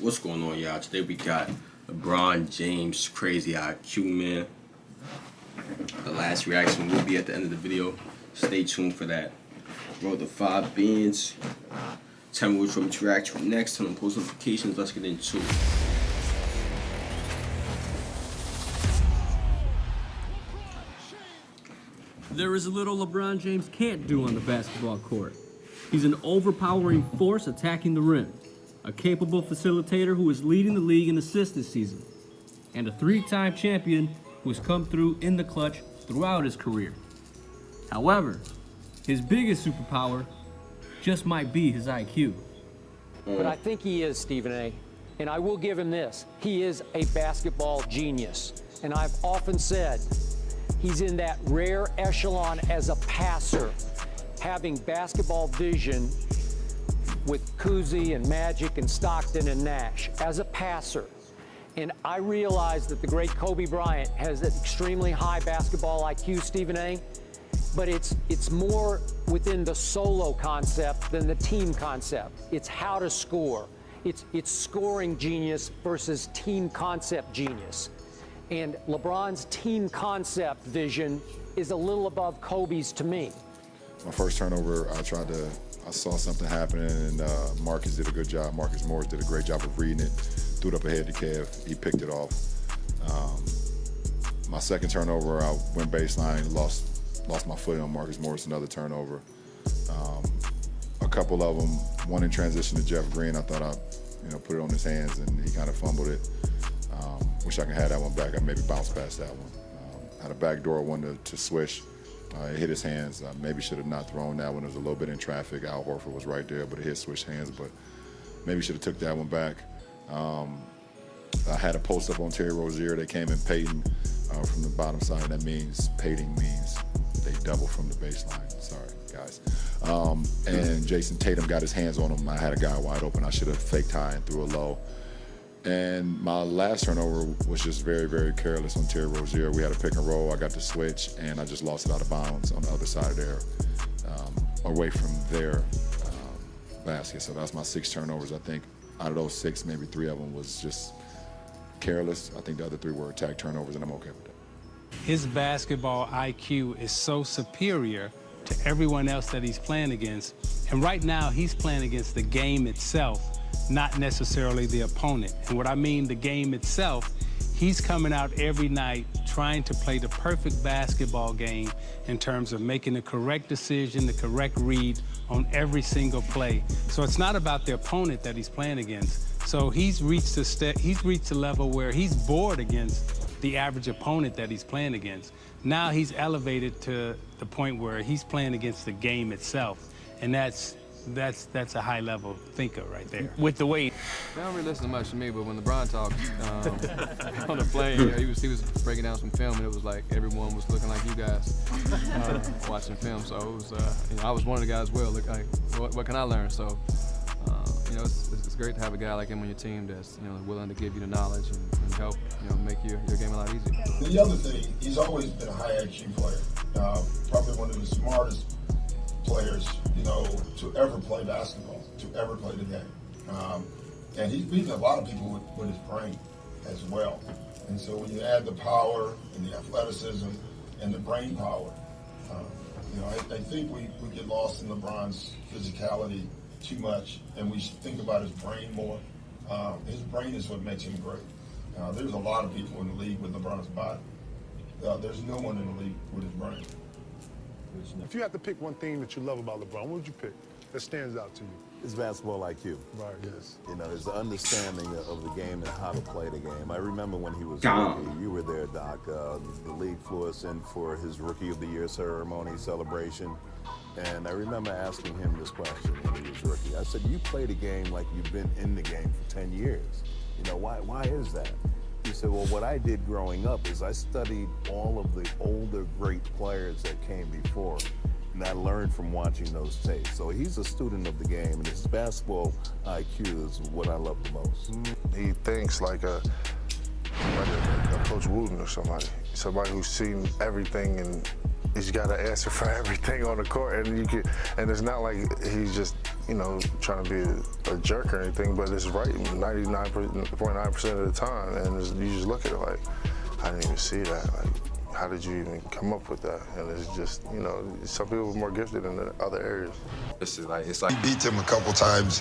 What's going on, y'all? Today we got LeBron James crazy IQ, man. The last reaction will be at the end of the video. Stay tuned for that. Roll the 5 beans. Tell me which one to react to next. Turn on post notifications. Let's get into it. There is a little LeBron James can't do on the basketball court. He's an overpowering force attacking the rim, a capable facilitator who is leading the league in assists this season, and a 3-time champion who has come through in the clutch throughout his career. However, his biggest superpower just might be his IQ. But I think he is, Stephen A. And I will give him this. He is a basketball genius. And I've often said he's in that rare echelon as a passer, having basketball vision with Cousy and Magic and Stockton and Nash as a passer. And I realize that the great Kobe Bryant has an extremely high basketball IQ, Stephen A., but it's more within the solo concept than the team concept. It's how to score. It's scoring genius versus team concept genius. And LeBron's team concept vision is a little above Kobe's to me. My first turnover, I saw something happening, and Marcus did a good job. Marcus Morris did a great job of reading it, threw it up ahead to Kev. He picked it off. My second turnover, I went baseline, lost my foot on Marcus Morris, another turnover. A couple of them, one in transition to Jeff Green, I thought I put it on his hands, and he kind of fumbled it. Wish I could have that one back. I maybe bounced past that one. Had a backdoor one to swish. It hit his hands. Maybe should have not thrown that one. It was a little bit in traffic. Al Horford was right there, but it hit Swish hands. But maybe should have took that one back. I had a post up on Terry Rozier. They came in Peyton from the bottom side. That means Peyton means they double from the baseline. Sorry, guys. And Jason Tatum got his hands on him. I had a guy wide open. I should have faked high and threw a low. And my last turnover was just very, very careless on Terry Rozier. We had a pick and roll. I got the switch, and I just lost it out of bounds on the other side of there, away from their basket. So that's my 6 turnovers. I think out of those 6, maybe 3 of them was just careless. I think the other 3 were attack turnovers, and I'm okay with that. His basketball IQ is so superior to everyone else that he's playing against. And right now, he's playing against the game itself, not necessarily the opponent. And what I mean, the game itself, he's coming out every night trying to play the perfect basketball game in terms of making the correct decision, the correct read on every single play. So it's not about the opponent that he's playing against. So he's reached a level where he's bored against the average opponent that he's playing against. Now he's elevated to the point where he's playing against the game itself. And that's a high-level thinker right there. With the weight. They don't really listen to much to me, but when LeBron talks on the plane, he was breaking down some film, and it was like everyone was looking like you guys watching film. So it was, I was one of the guys. Well, look, what can I learn? So, it's great to have a guy like him on your team that's willing to give you the knowledge and help make your game a lot easier. The other thing, he's always been a high IQ player. Probably one of the smartest players, to ever play basketball, to ever play the game. And he's beaten a lot of people with his brain as well. And so when you add the power and the athleticism and the brain power, I think we get lost in LeBron's physicality too much, and we should think about his brain more. His brain is what makes him great. There's a lot of people in the league with LeBron's body. There's no one in the league with his brain. If you had to pick one thing that you love about LeBron, what would you pick that stands out to you? His basketball IQ. Right, yes. His understanding of the game and how to play the game. I remember when he was rookie, you were there, Doc. The league flew us in for his Rookie of the Year ceremony celebration. And I remember asking him this question when he was rookie. I said, you play the game like you've been in the game for 10 years. Why is that? He said, well, what I did growing up is I studied all of the older great players that came before, and I learned from watching those tapes. So he's a student of the game, and his basketball IQ is what I love the most. He thinks like a Coach Wooten or somebody who's seen everything and he's got to answer for everything on the court, and it's not like he's just, you know, trying to be a jerk or anything, but it's right 99.9% of the time, and you just look at it like, I didn't even see that. Like, how did you even come up with that? And it's just, you know, some people are more gifted in the other areas. It's like he beat him a couple times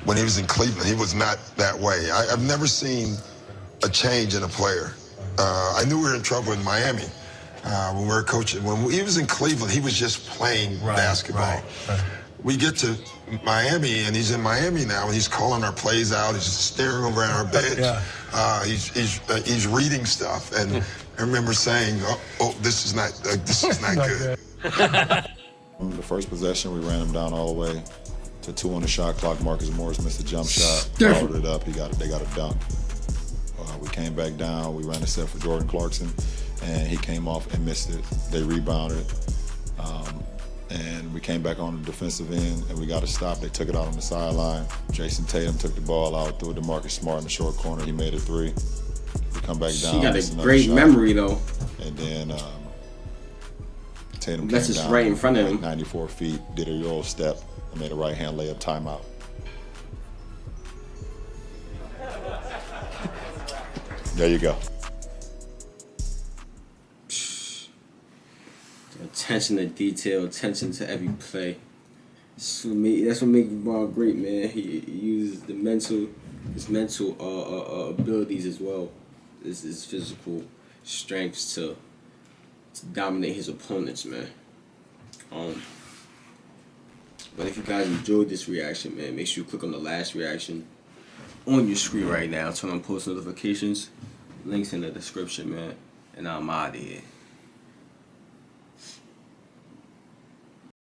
when he was in Cleveland. He was not that way. I've never seen a change in a player. I knew we were in trouble in Miami when we were coaching. When he was in Cleveland, he was just playing basketball. Right. We get to Miami, and he's in Miami now, and he's calling our plays out. He's staring over at our bench. Yeah. He's reading stuff, and I remember saying, "Oh, this is not good." The first possession, we ran him down all the way to 2 on the shot clock. Marcus Morris missed a jump shot, followed it up. They got a dunk. We came back down. We ran a set for Jordan Clarkson, and he came off and missed it. They rebounded, and we came back on the defensive end, and we got a stop. They took it out on the sideline. Jason Tatum took the ball out, threw it to Marcus Smart in the short corner. He made a 3. We come back down. She got a great memory, though. And then Tatum that's came just down right in front of him. 94 feet, did a Euro step, and made a right-hand layup timeout. There you go. Attention to detail, attention to every play. That's what makes LeBron great, man. He uses his mental abilities as well as his physical strengths to dominate his opponents, man. But if you guys enjoyed this reaction, man, make sure you click on the last reaction on your screen right now. Turn on post notifications. Links in the description, man. And I'm out of here.